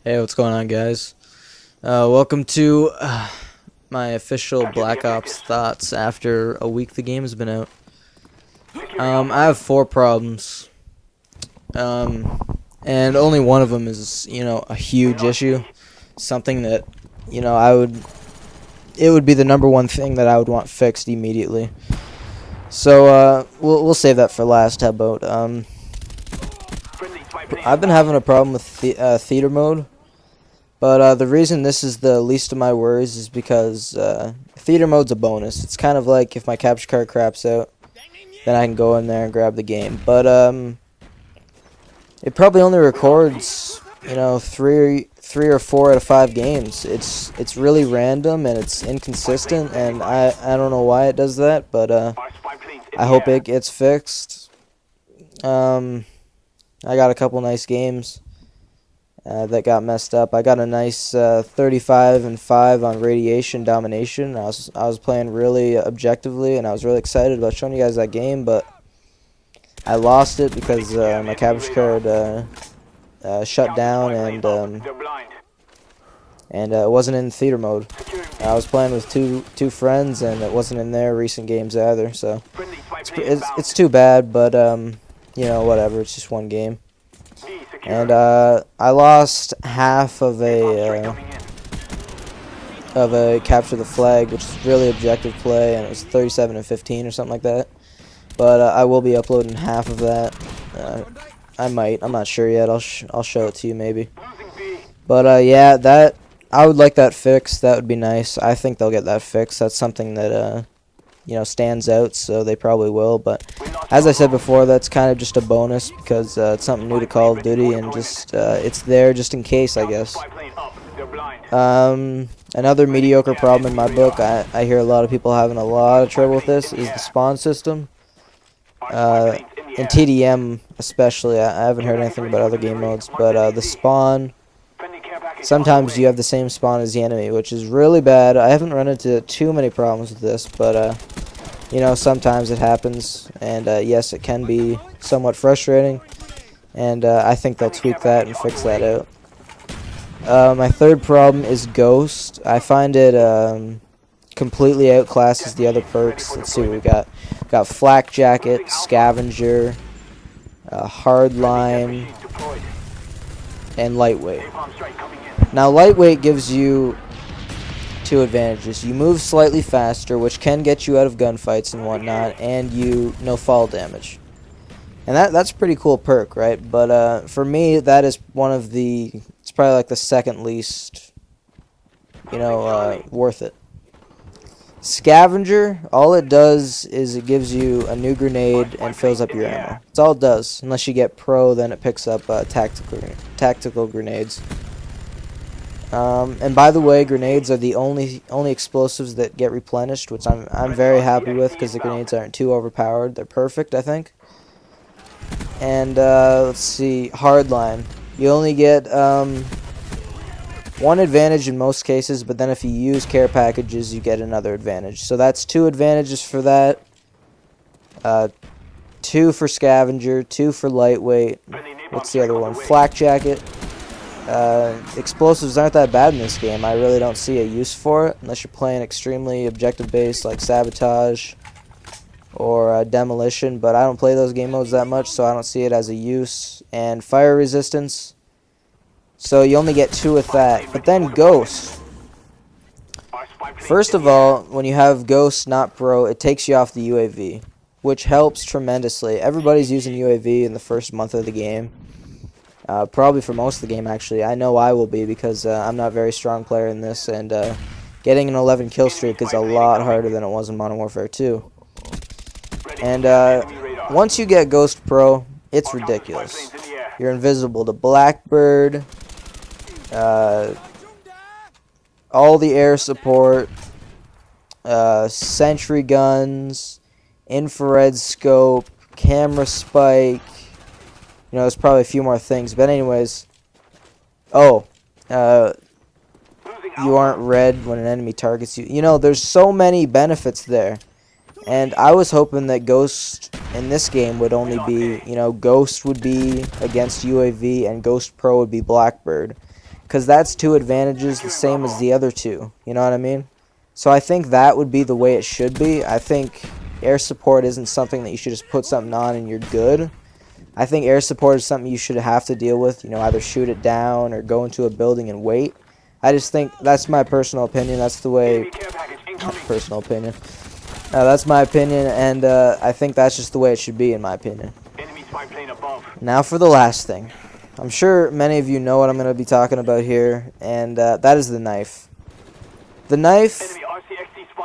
Hey, what's going on, guys? Welcome to my official Black Ops thoughts after a week the game has been out. I have 4 problems, and only one of them is, a huge issue. Something that, it would be the number one thing that I would want fixed immediately. So, we'll save that for last. How about, I've been having a problem with theater mode. But the reason this is the least of my worries is because theater mode's a bonus. It's kind of like if my capture card craps out, then I can go in there and grab the game. But it probably only records, three or 4 out of 5 games. It's really random and it's inconsistent, and I don't know why it does that, but I hope it gets fixed. I got a couple nice games that got messed up. I got a nice 35-5 on Radiation Domination. I was playing really objectively, and I was really excited about showing you guys that game, but I lost it because my capture card shut down, and it wasn't in theater mode. I was playing with two friends, and it wasn't in their recent games either. So it's too bad, but whatever. It's just one game. And I lost half of a capture the flag, which is really objective play, and it was 37-15 or something like that. But I will be uploading half of that. I might. I'm not sure yet. I'll show it to you maybe. But yeah, that I would like that fixed. That would be nice. I think they'll get that fixed. That's something that stands out, so they probably will. But as I said before, that's kind of just a bonus because it's something new to Call of Duty, and just it's there just in case, I guess. Another mediocre problem in my book, I hear a lot of people having a lot of trouble with this, is the spawn system. In TDM especially, I haven't heard anything about other game modes, but the spawn, sometimes you have the same spawn as the enemy, which is really bad. I haven't run into too many problems with this, but sometimes it happens, and yes, it can be somewhat frustrating, and I think they'll tweak that and fix that out. My third problem is Ghost. I find it completely outclasses the other perks. Let's see what we got. Got Flak Jacket, Scavenger, Hardline, and Lightweight. Now, Lightweight gives you 2 advantages. You move slightly faster, which can get you out of gunfights and whatnot, and you no fall damage. And that's a pretty cool perk, right? But for me, that is one of the, it's probably like the second least, worth it. Scavenger, all it does is it gives you a new grenade and fills up your ammo. That's all it does. Unless you get pro, then it picks up tactical grenades. And by the way, grenades are the only explosives that get replenished, which I'm very happy with because the grenades aren't too overpowered. They're perfect, I think. And let's see, Hardline. You only get 1 advantage in most cases, but then if you use care packages, you get another advantage. So that's 2 advantages for that. 2 for Scavenger, 2 for Lightweight. What's the other one? Flak Jacket. Explosives aren't that bad in this game. I really don't see a use for it unless you're playing extremely objective based like Sabotage or Demolition, but I don't play those game modes that much, so I don't see it as a use. And Fire Resistance, so you only get 2 with that. But then Ghost. First of all, when you have Ghost not pro, it takes you off the UAV, which helps tremendously. Everybody's using UAV in the first month of the game. Probably for most of the game, actually. I know I will be because I'm not a very strong player in this, and getting an 11 kill streak is a lot harder than it was in Modern Warfare 2. And once you get Ghost Pro, it's ridiculous. You're invisible to Blackbird, all the air support, sentry guns, infrared scope, camera spike. There's probably a few more things, but anyways. Oh, you aren't red when an enemy targets you. There's so many benefits there. And I was hoping that Ghost in this game would only be, Ghost would be against UAV and Ghost Pro would be Blackbird. because that's two advantages the same as the other two. You know what I mean? So I think that would be the way it should be. I think air support isn't something that you should just put something on and you're good. I think air support is something you should have to deal with. You know, either shoot it down or go into a building and wait. I just think that's my personal opinion. That's the way. Personal opinion. That's my opinion, and I think that's just the way it should be, in my opinion. Now for the last thing. I'm sure many of you know what I'm going to be talking about here, and that is the knife. The knife...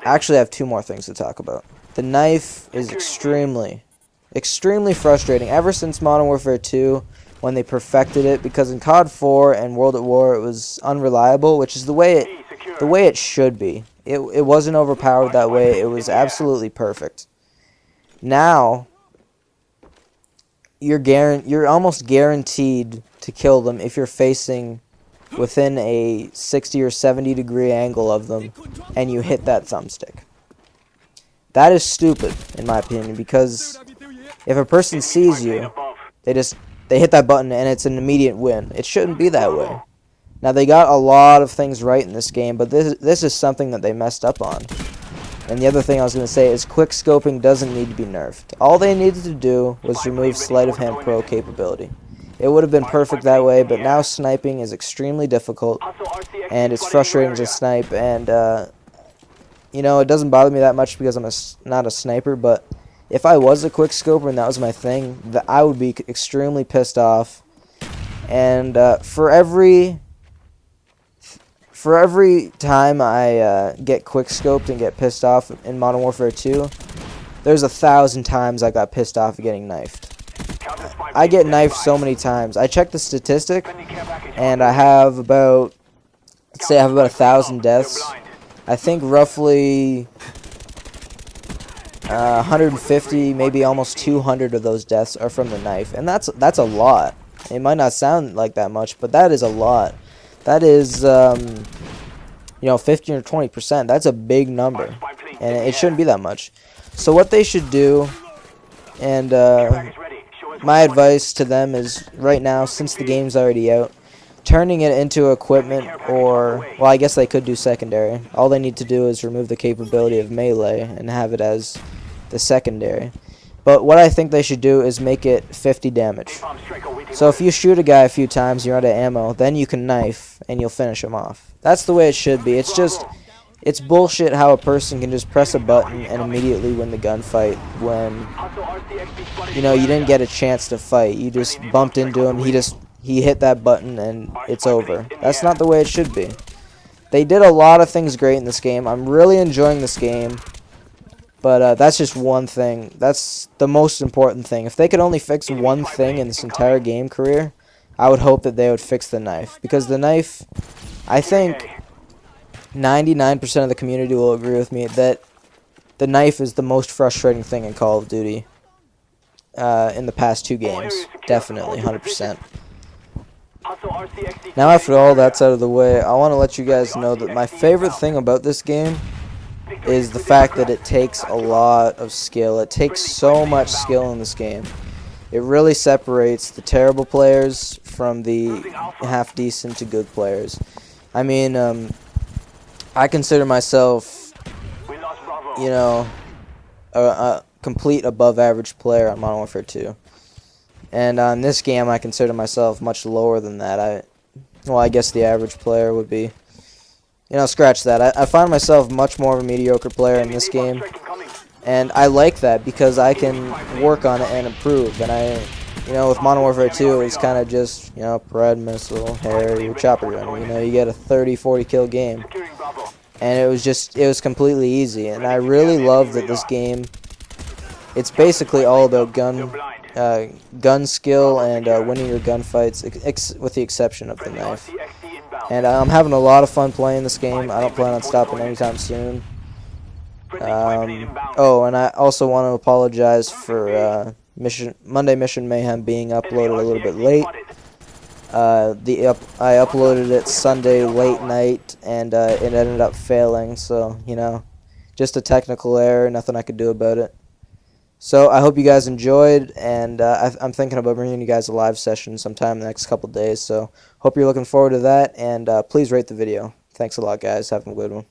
Actually, I have two more things to talk about. The knife is extremely frustrating ever since Modern Warfare 2 when they perfected it, because in COD 4 and World at War it was unreliable, which is the way it should be. It wasn't overpowered that way. It was absolutely perfect. Now you're almost guaranteed to kill them if you're facing within a 60 or 70 degree angle of them and you hit that thumbstick. That is stupid, in my opinion, because if a person sees you, they hit that button and it's an immediate win. It shouldn't be that way. Now, they got a lot of things right in this game, but this is something that they messed up on. And the other thing I was going to say is quick scoping doesn't need to be nerfed. All they needed to do was remove sleight of hand pro capability. It would have been perfect that way, but now sniping is extremely difficult, and it's frustrating to snipe, and you know, it doesn't bother me that much because I'm not a sniper, but if I was a quick scoper and that was my thing, I would be extremely pissed off. And for every time I get quick scoped and get pissed off in Modern Warfare 2, there's 1,000 times I got pissed off getting knifed. I get knifed so many times. I checked the statistic, and I have about, let's say I have about 1,000 deaths. I think roughly 150, maybe almost 200 of those deaths are from the knife, and that's a lot. It might not sound like that much, but that is a lot. That is, you know, 15 or 20%. That's a big number, and it shouldn't be that much. So what they should do, and my advice to them is, right now, since the game's already out, turning it into equipment, or, well, I guess they could do secondary. All they need to do is remove the capability of melee and have it as the secondary. But what I think they should do is make it 50 damage. So if you shoot a guy a few times, you're out of ammo, then you can knife, and you'll finish him off. That's the way it should be. It's bullshit how a person can just press a button and immediately win the gunfight when, you know, you didn't get a chance to fight. You just bumped into him, he hit that button, and it's over. That's not the way it should be. They did a lot of things great in this game. I'm really enjoying this game. But that's just one thing. That's the most important thing. If they could only fix one thing in this entire game career, I would hope that they would fix the knife. Because the knife, I think 99% of the community will agree with me that the knife is the most frustrating thing in Call of Duty in the past 2 games. Definitely, 100%. Now after all that's out of the way, I want to let you guys know that my favorite thing about this game is the fact that it takes a lot of skill. It takes so much skill in this game. It really separates the terrible players from the half-decent to good players. I mean, I consider myself, you know, a complete above-average player on Modern Warfare 2. And in this game, I consider myself much lower than that. Well, I guess the average player would be... You know, scratch that. I find myself much more of a mediocre player in this game, and I like that because I can work on it and improve. And you know, with Modern Warfare 2, it's kind of just, you know, Pred, missile, Harry, chopper gunner. You know, you get a 30-40 kill game, and it was completely easy. And I really love that this game. It's basically all about gun skill and winning your gunfights, with the exception of the knife. And I'm having a lot of fun playing this game. I don't plan on stopping anytime soon. Oh, and I also want to apologize for Monday Mission Mayhem being uploaded a little bit late. I uploaded it Sunday late night, and it ended up failing. So, you know, just a technical error. Nothing I could do about it. So I hope you guys enjoyed, and I'm thinking about bringing you guys a live session sometime in the next couple days. So hope you're looking forward to that, and please rate the video. Thanks a lot, guys. Have a good one.